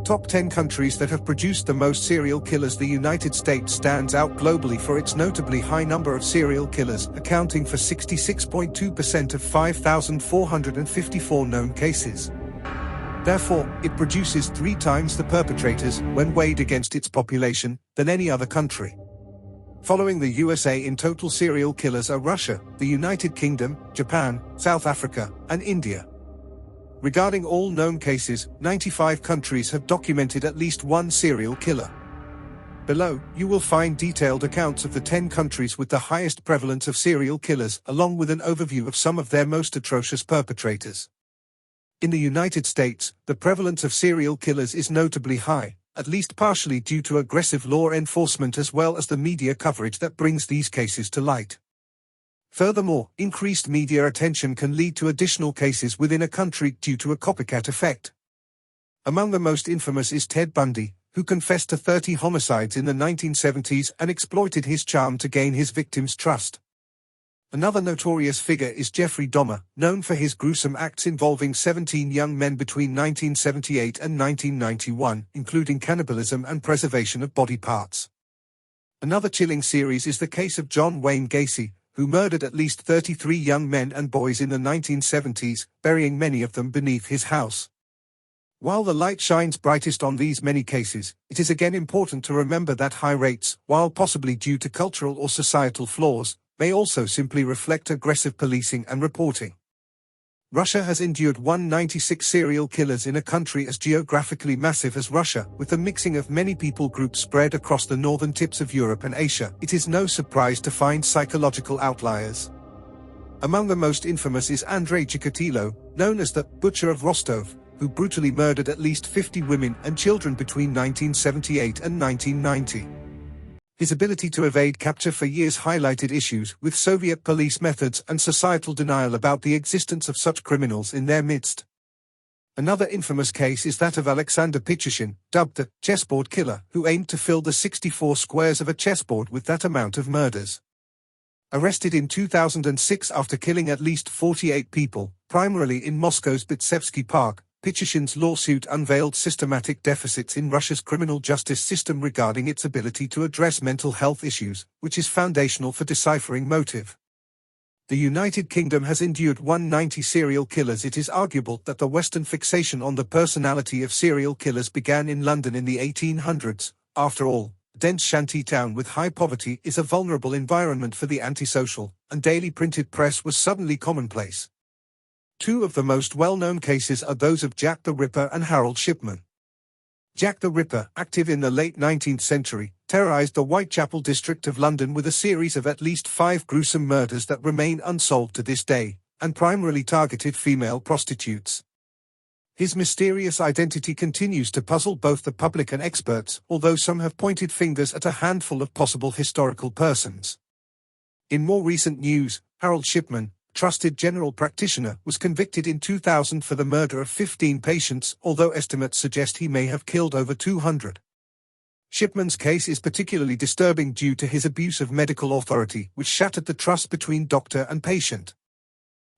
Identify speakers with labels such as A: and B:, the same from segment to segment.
A: Top 10 countries that have produced the most serial killers. The United States stands out globally for its notably high number of serial killers, accounting for 66.2% of 5,454 known cases. Therefore, it produces 3 times the perpetrators, when weighed against its population, than any other country. Following the USA in total serial killers are Russia, the United Kingdom, Japan, South Africa, and India. Regarding all known cases, 95 countries have documented at least one serial killer. Below, you will find detailed accounts of the 10 countries with the highest prevalence of serial killers, along with an overview of some of their most atrocious perpetrators. In the United States, the prevalence of serial killers is notably high, at least partially due to aggressive law enforcement as well as the media coverage that brings these cases to light. Furthermore, increased media attention can lead to additional cases within a country due to a copycat effect. Among the most infamous is Ted Bundy, who confessed to 30 homicides in the 1970s and exploited his charm to gain his victims' trust. Another notorious figure is Jeffrey Dahmer, known for his gruesome acts involving 17 young men between 1978 and 1991, including cannibalism and preservation of body parts. Another chilling series is the case of John Wayne Gacy, who murdered at least 33 young men and boys in the 1970s, burying many of them beneath his house. While the light shines brightest on these many cases, it is again important to remember that high rates, while possibly due to cultural or societal flaws, may also simply reflect aggressive policing and reporting. Russia has endured 196 serial killers in a country as geographically massive as Russia, with a mixing of many people groups spread across the northern tips of Europe and Asia. It is no surprise to find psychological outliers. Among the most infamous is Andrei Chikatilo, known as the Butcher of Rostov, who brutally murdered at least 50 women and children between 1978 and 1990. His ability to evade capture for years highlighted issues with Soviet police methods and societal denial about the existence of such criminals in their midst. Another infamous case is that of Alexander Pichushin, dubbed the chessboard killer, who aimed to fill the 64 squares of a chessboard with that amount of murders. Arrested in 2006 after killing at least 48 people, primarily in Moscow's Bitsevsky Park, Pichushin's lawsuit unveiled systematic deficits in Russia's criminal justice system regarding its ability to address mental health issues, which is foundational for deciphering motive. The United Kingdom has endured 190 serial killers. It is arguable that the Western fixation on the personality of serial killers began in London in the 1800s. After all, a dense shanty town with high poverty is a vulnerable environment for the antisocial, and daily printed press was suddenly commonplace. 2 of the most well-known cases are those of Jack the Ripper and Harold Shipman. Jack the Ripper, active in the late 19th century, terrorized the Whitechapel district of London with a series of at least 5 gruesome murders that remain unsolved to this day, and primarily targeted female prostitutes. His mysterious identity continues to puzzle both the public and experts, although some have pointed fingers at a handful of possible historical persons. In more recent news, Harold Shipman, trusted general practitioner, was convicted in 2000 for the murder of 15 patients, although estimates suggest he may have killed over 200. Shipman's case is particularly disturbing due to his abuse of medical authority, which shattered the trust between doctor and patient.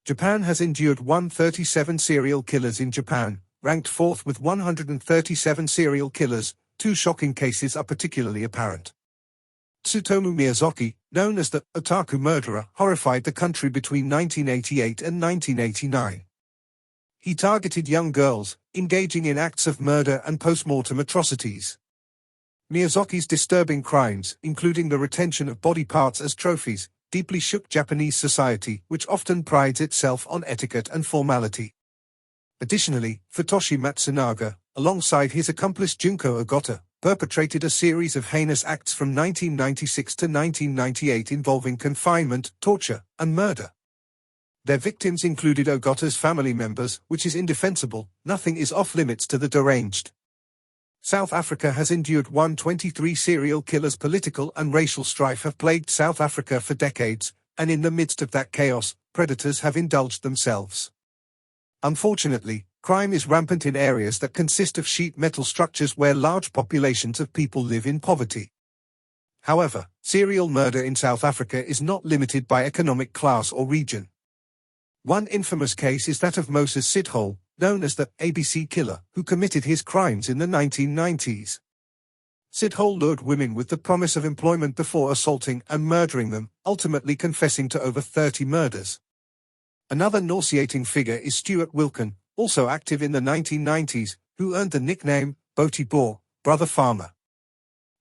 A: Japan has endured 137 serial killers in Japan, ranked 4th with 137 serial killers. 2 shocking cases are particularly apparent. Tsutomu Miyazaki, known as the otaku murderer, horrified the country between 1988 and 1989. He targeted young girls, engaging in acts of murder and post-mortem atrocities. Miyazaki's disturbing crimes, including the retention of body parts as trophies, deeply shook Japanese society, which often prides itself on etiquette and formality. Additionally, Futoshi Matsunaga, alongside his accomplice Junko Ogata, perpetrated a series of heinous acts from 1996 to 1998 involving confinement, torture, and murder. Their victims included Ogata's family members, which is indefensible. Nothing is off-limits to the deranged. South Africa has endured 123 serial killers. Political and racial strife have plagued South Africa for decades, and in the midst of that chaos, predators have indulged themselves. Unfortunately, crime is rampant in areas that consist of sheet metal structures where large populations of people live in poverty. However, serial murder in South Africa is not limited by economic class or region. One infamous case is that of Moses Sithole, known as the ABC Killer, who committed his crimes in the 1990s. Sid Hole lured women with the promise of employment before assaulting and murdering them, ultimately confessing to over 30 murders. Another nauseating figure is Stuart Wilken, also active in the 1990s, who earned the nickname Boaty Boar, Brother Farmer.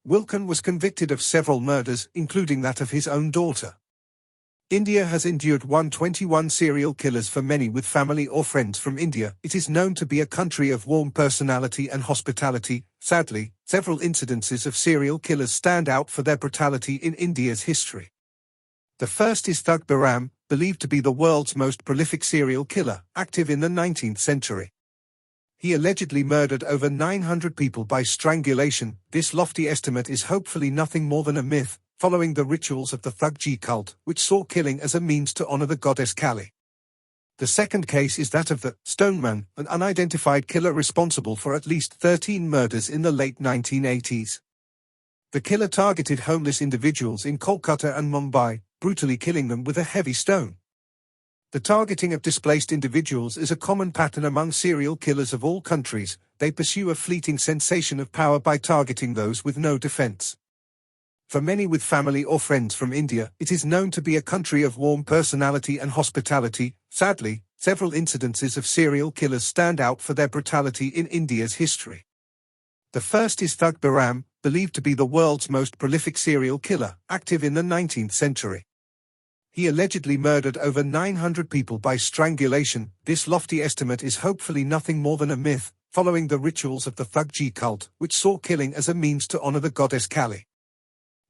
A: Wilken was convicted of several murders, including that of his own daughter. India has endured 121 serial killers. For many with family or friends from India, it is known to be a country of warm personality and hospitality. Sadly, several incidences of serial killers stand out for their brutality in India's history. The first is Thug Behram, believed to be the world's most prolific serial killer, active in the 19th century. He allegedly murdered over 900 people by strangulation. This lofty estimate is hopefully nothing more than a myth, following the rituals of the Thugji cult, which saw killing as a means to honor the goddess Kali. The second case is that of the Stoneman, an unidentified killer responsible for at least 13 murders in the late 1980s. The killer targeted homeless individuals in Kolkata and Mumbai, brutally killing them with a heavy stone. The targeting of displaced individuals is a common pattern among serial killers of all countries. They pursue a fleeting sensation of power by targeting those with no defense. For many with family or friends from India, it is known to be a country of warm personality and hospitality. Sadly, several incidences of serial killers stand out for their brutality in India's history. The first is Thug Behram, believed to be the world's most prolific serial killer, active in the 19th century. He allegedly murdered over 900 people by strangulation. This lofty estimate is hopefully nothing more than a myth, following the rituals of the Thugji cult, which saw killing as a means to honor the goddess Kali.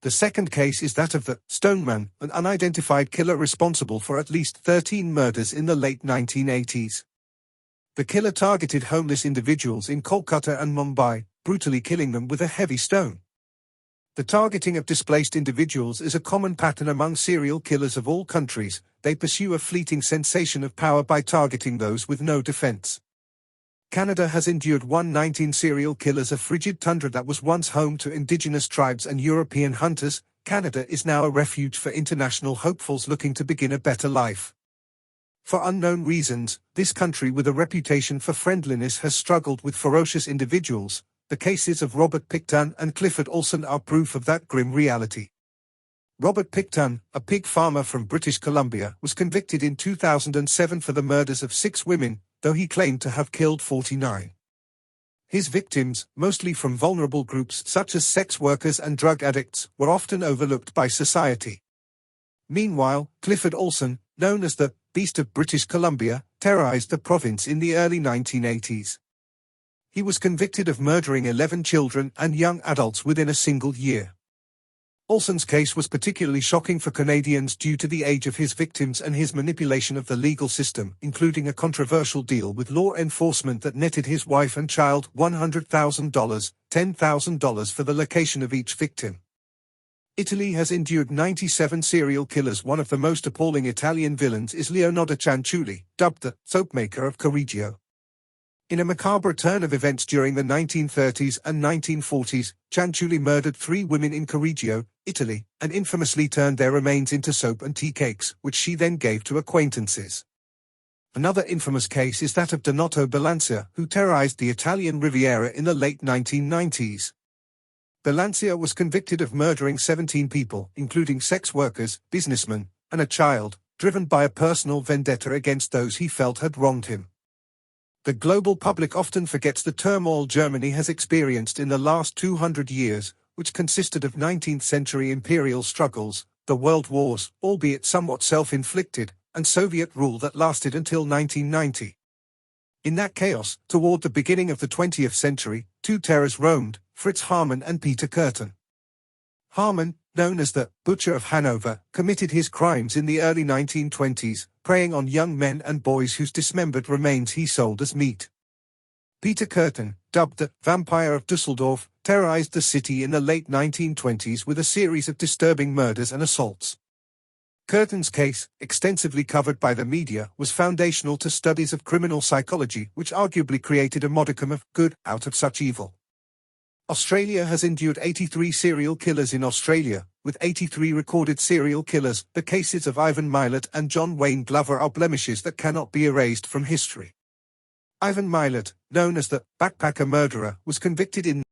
A: The second case is that of the Stoneman, an unidentified killer responsible for at least 13 murders in the late 1980s. The killer targeted homeless individuals in Kolkata and Mumbai, brutally killing them with a heavy stone. The targeting of displaced individuals is a common pattern among serial killers of all countries. They pursue a fleeting sensation of power by targeting those with no defense. Canada has endured 119 serial killers. A frigid tundra that was once home to indigenous tribes and European hunters, Canada is now a refuge for international hopefuls looking to begin a better life. For unknown reasons, this country with a reputation for friendliness has struggled with ferocious individuals. The cases of Robert Pickton and Clifford Olson are proof of that grim reality. Robert Pickton, a pig farmer from British Columbia, was convicted in 2007 for the murders of 6 women, though he claimed to have killed 49. His victims, mostly from vulnerable groups such as sex workers and drug addicts, were often overlooked by society. Meanwhile, Clifford Olson, known as the Beast of British Columbia, terrorized the province in the early 1980s. He was convicted of murdering 11 children and young adults within a single year. Olson's case was particularly shocking for Canadians due to the age of his victims and his manipulation of the legal system, including a controversial deal with law enforcement that netted his wife and child $100,000, $10,000 for the location of each victim. Italy has endured 97 serial killers. One of the most appalling Italian villains is Leonardo Cianciulli, dubbed the soapmaker of Correggio. In a macabre turn of events during the 1930s and 1940s, Cianciulli murdered 3 women in Correggio, Italy, and infamously turned their remains into soap and tea cakes, which she then gave to acquaintances. Another infamous case is that of Donato Belancia, who terrorized the Italian Riviera in the late 1990s. Belancia was convicted of murdering 17 people, including sex workers, businessmen, and a child, driven by a personal vendetta against those he felt had wronged him. The global public often forgets the turmoil Germany has experienced in the last 200 years, which consisted of 19th-century imperial struggles, the world wars, albeit somewhat self-inflicted, and Soviet rule that lasted until 1990. In that chaos, toward the beginning of the 20th century, 2 terrors roamed, Fritz Hamann and Peter Kürten. Hamann, known as the Butcher of Hanover, committed his crimes in the early 1920s, preying on young men and boys whose dismembered remains he sold as meat. Peter Kürten, dubbed the Vampire of Dusseldorf, terrorized the city in the late 1920s with a series of disturbing murders and assaults. Kürten's case, extensively covered by the media, was foundational to studies of criminal psychology, which arguably created a modicum of good out of such evil. Australia has endured 83 serial killers. In Australia, with 83 recorded serial killers, the cases of Ivan Milat and John Wayne Glover are blemishes that cannot be erased from history. Ivan Milat, known as the backpacker murderer, was convicted in